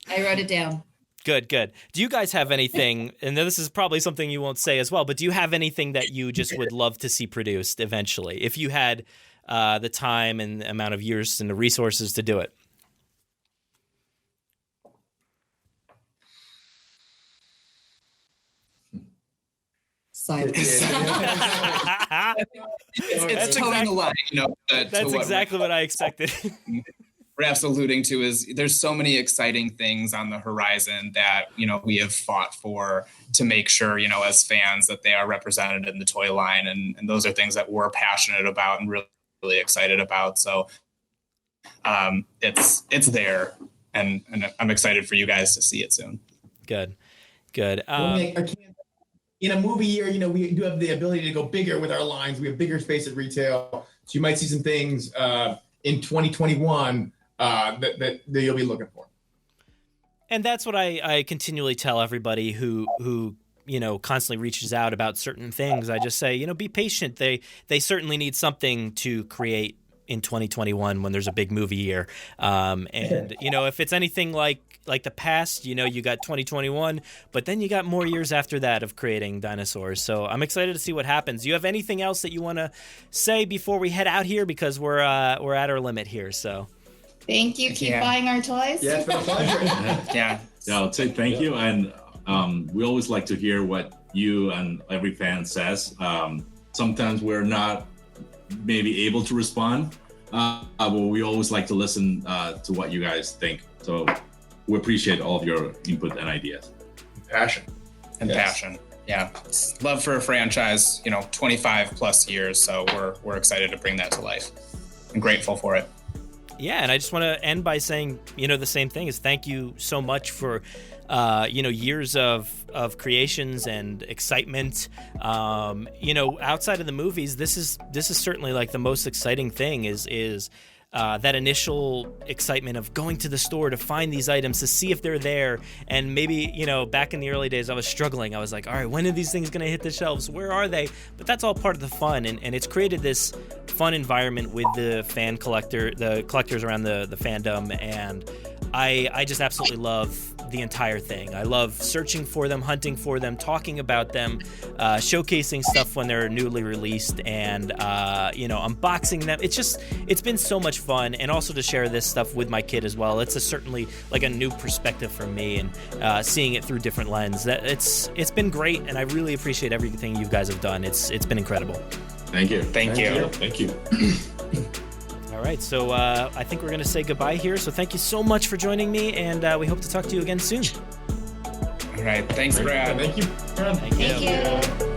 I wrote it down. Good. Do you guys have anything, and this is probably something you won't say as well, but do you have anything that you just would love to see produced eventually, if you had the time and the amount of years and the resources to do it? Silence. It's towing the line, That's exactly what I expected. Raph's alluding to is there's so many exciting things on the horizon that, we have fought for to make sure, as fans that they are represented in the toy line. And those are things that we're passionate about and really, really excited about. So it's there and I'm excited for you guys to see it soon. Good. Good. In a movie year, we do have the ability to go bigger with our lines. We have bigger space at retail. So you might see some things in 2021 that you'll be looking for. And that's what I continually tell everybody who constantly reaches out about certain things. I just say, be patient. They certainly need something to create in 2021 when there's a big movie year. And if it's anything like the past, you got 2021, but then you got more years after that of creating dinosaurs. So I'm excited to see what happens. Do you have anything else that you want to say before we head out here? Because we're at our limit here. So thank you. Keep buying our toys. Yeah, it's been a pleasure. Yeah. I'll say thank you. And we always like to hear what you and every fan says. Sometimes we're not maybe able to respond, but we always like to listen to what you guys think. So we appreciate all of your input and ideas. Passion. Yeah. It's love for a franchise, 25 plus years. So we're excited to bring that to life and grateful for it. Yeah, and I just want to end by saying, the same thing is thank you so much for, years of creations and excitement. Outside of the movies, this is certainly like the most exciting thing is that initial excitement of going to the store to find these items, to see if they're there. And maybe, back in the early days, I was struggling. I was like, all right, when are these things going to hit the shelves? Where are they? But that's all part of the fun. And it's created this fun environment with the collectors around the fandom. And I just absolutely love the entire thing. I love searching for them, hunting for them, talking about them, showcasing stuff when they're newly released, and unboxing them. It's been so much fun, and also to share this stuff with my kid as well. It's certainly like a new perspective for me, and seeing it through different lens. It's been great, and I really appreciate everything you guys have done. It's been incredible. Thank you. Thank you. Thank you. All right, so I think we're going to say goodbye here. So thank you so much for joining me, and we hope to talk to you again soon. All right, thanks, Brad. Thank you. Thank you. Thank you.